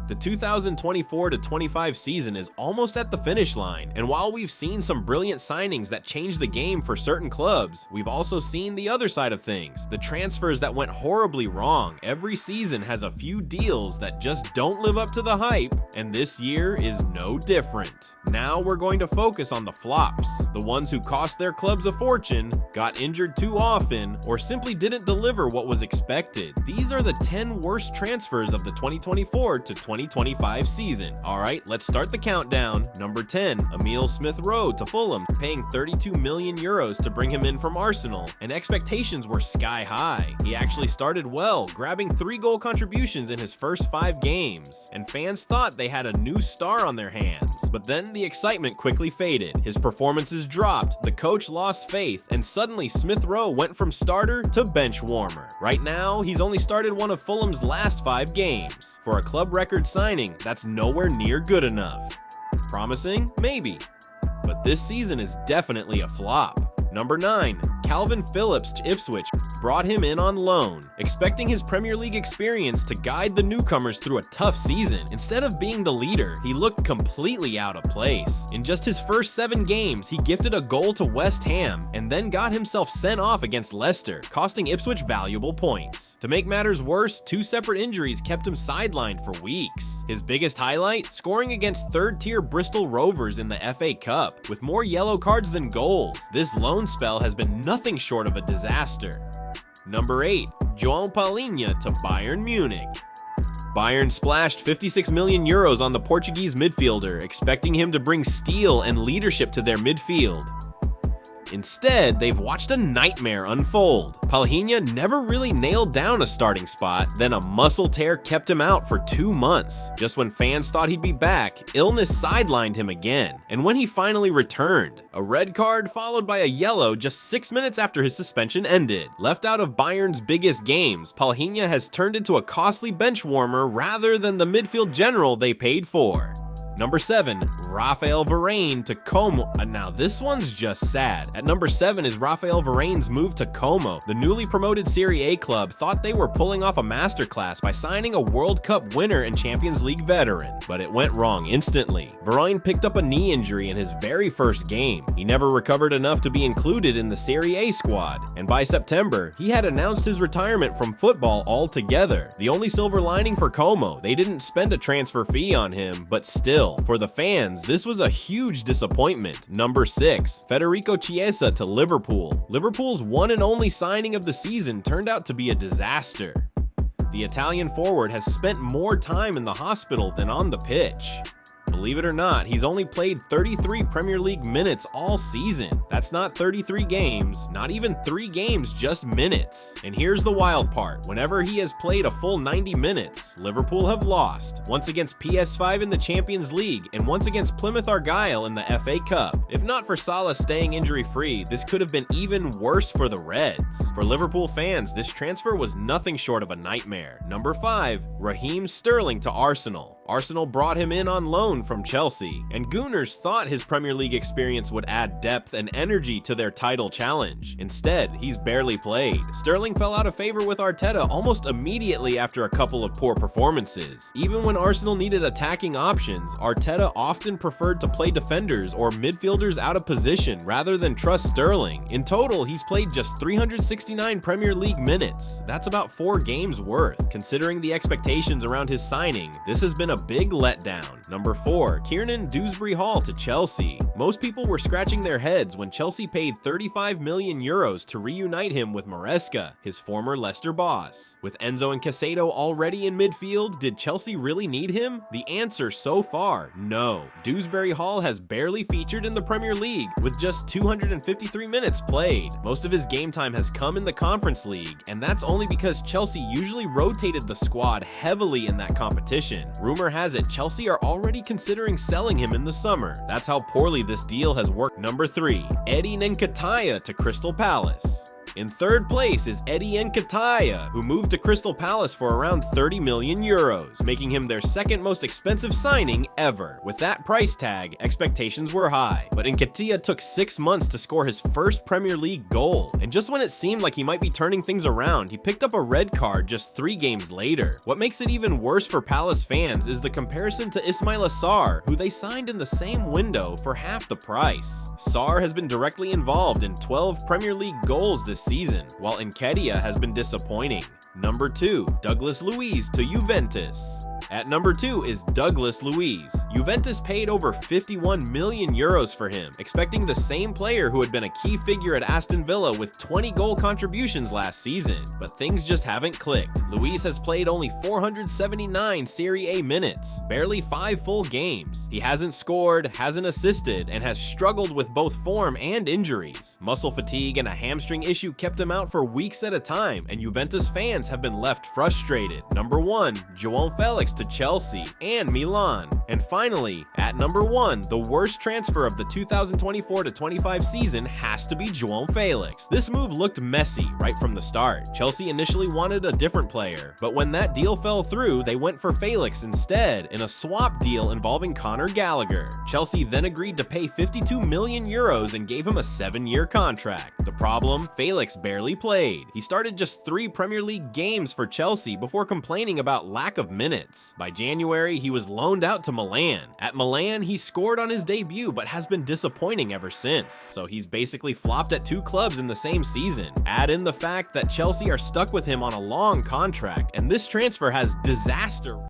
The 2024-25 season is almost at the finish line, and while we've seen some brilliant signings that changed the game for certain clubs, we've also seen the other side of things, the transfers that went horribly wrong. Every season has a few deals that just don't live up to the hype, and this year is no different. Now we're going to focus on the flops, the ones who cost their clubs a fortune, got injured too often, or simply didn't deliver what was expected. These are the 10 worst transfers of the 2024-2025 season. Alright, let's start the countdown. Number 10, Emil Smith-Rowe to Fulham, paying €32 million to bring him in from Arsenal, and expectations were sky high. He actually started well, grabbing 3 goal contributions in his first 5 games, and fans thought they had a new star on their hands. But then the excitement quickly faded, his performances dropped, the coach lost faith, and suddenly Smith-Rowe went from starter to bench warmer. Right now, he's only started one of Fulham's last 5 games. For a club record signing, that's nowhere near good enough. Promising? Maybe. But this season is definitely a flop. Number 9, Calvin Phillips to Ipswich, brought him in on loan, expecting his Premier League experience to guide the newcomers through a tough season. Instead of being the leader, he looked completely out of place. In just his first 7 games, he gifted a goal to West Ham, and then got himself sent off against Leicester, costing Ipswich valuable points. To make matters worse, 2 separate injuries kept him sidelined for weeks. His biggest highlight? Scoring against third-tier Bristol Rovers in the FA Cup. With more yellow cards than goals, this loan spell has been nothing short of a disaster. Number 8, Joao Palhinha to Bayern Munich. Bayern splashed €56 million on the Portuguese midfielder, expecting him to bring steel and leadership to their midfield. Instead, they've watched a nightmare unfold. Palhinha never really nailed down a starting spot, then a muscle tear kept him out for 2 months. Just when fans thought he'd be back, illness sidelined him again. And when he finally returned, a red card followed by a yellow just 6 minutes after his suspension ended. Left out of Bayern's biggest games, Palhinha has turned into a costly bench warmer rather than the midfield general they paid for. Number 7, Raphael Varane to Como. Now this one's just sad. At number 7 is Raphael Varane's move to Como. The newly promoted Serie A club thought they were pulling off a masterclass by signing a World Cup winner and Champions League veteran, but it went wrong instantly. Varane picked up a knee injury in his very first game. He never recovered enough to be included in the Serie A squad, and by September, he had announced his retirement from football altogether. The only silver lining for Como, they didn't spend a transfer fee on him, but still, for the fans, this was a huge disappointment. Number 6, Federico Chiesa to Liverpool. Liverpool's one and only signing of the season turned out to be a disaster. The Italian forward has spent more time in the hospital than on the pitch. Believe it or not, he's only played 33 Premier League minutes all season. That's not 33 games, not even 3 games, just minutes. And here's the wild part. Whenever he has played a full 90 minutes, Liverpool have lost. Once against PS5 in the Champions League, and once against Plymouth Argyle in the FA Cup. If not for Salah staying injury-free, this could have been even worse for the Reds. For Liverpool fans, this transfer was nothing short of a nightmare. Number 5, Raheem Sterling to Arsenal. Arsenal brought him in on loan from Chelsea, and Gooners thought his Premier League experience would add depth and energy to their title challenge. Instead, he's barely played. Sterling fell out of favor with Arteta almost immediately after a couple of poor performances. Even when Arsenal needed attacking options, Arteta often preferred to play defenders or midfielders out of position rather than trust Sterling. In total, he's played just 369 Premier League minutes. That's about 4 games worth. Considering the expectations around his signing, this has been a big letdown. Number 4, Kieran Dewsbury-Hall to Chelsea. Most people were scratching their heads when Chelsea paid €35 million to reunite him with Maresca, his former Leicester boss. With Enzo and Caicedo already in midfield, did Chelsea really need him? The answer so far, no. Dewsbury-Hall has barely featured in the Premier League, with just 253 minutes played. Most of his game time has come in the Conference League, and that's only because Chelsea usually rotated the squad heavily in that competition. Rumor has it Chelsea are already considering selling him in the summer. That's how poorly this deal has worked. Number 3, Nketiah to Crystal Palace. In third place is Nketiah, who moved to Crystal Palace for around 30 million euros, making him their second most expensive signing ever. With that price tag, expectations were high, but Nketiah took 6 months to score his first Premier League goal, and just when it seemed like he might be turning things around, he picked up a red card just 3 games later. What makes it even worse for Palace fans is the comparison to Ismaila Sarr, who they signed in the same window for half the price. Sarr has been directly involved in 12 Premier League goals this season, while Nketiah has been disappointing. Number 2, Douglas Luiz to Juventus. At number 2 is Douglas Luiz. Juventus paid over 51 million euros for him, expecting the same player who had been a key figure at Aston Villa with 20 goal contributions last season, but things just haven't clicked. Luiz has played only 479 Serie A minutes, barely 5 full games. He hasn't scored, hasn't assisted, and has struggled with both form and injuries. Muscle fatigue and a hamstring issue kept him out for weeks at a time, and Juventus fans have been left frustrated. Number 1, Joao Felix to Chelsea and Milan. And finally, at number 1, the worst transfer of the 2024-25 season has to be Joao Felix. This move looked messy right from the start. Chelsea initially wanted a different player, but when that deal fell through, they went for Felix instead in a swap deal involving Conor Gallagher. Chelsea then agreed to pay 52 million euros and gave him a 7-year contract. The problem? Felix barely played. He started just 3 Premier League games for Chelsea before complaining about lack of minutes. By January, he was loaned out to Milan. At Milan, he scored on his debut but has been disappointing ever since, so he's basically flopped at 2 clubs in the same season. Add in the fact that Chelsea are stuck with him on a long contract, and this transfer has disaster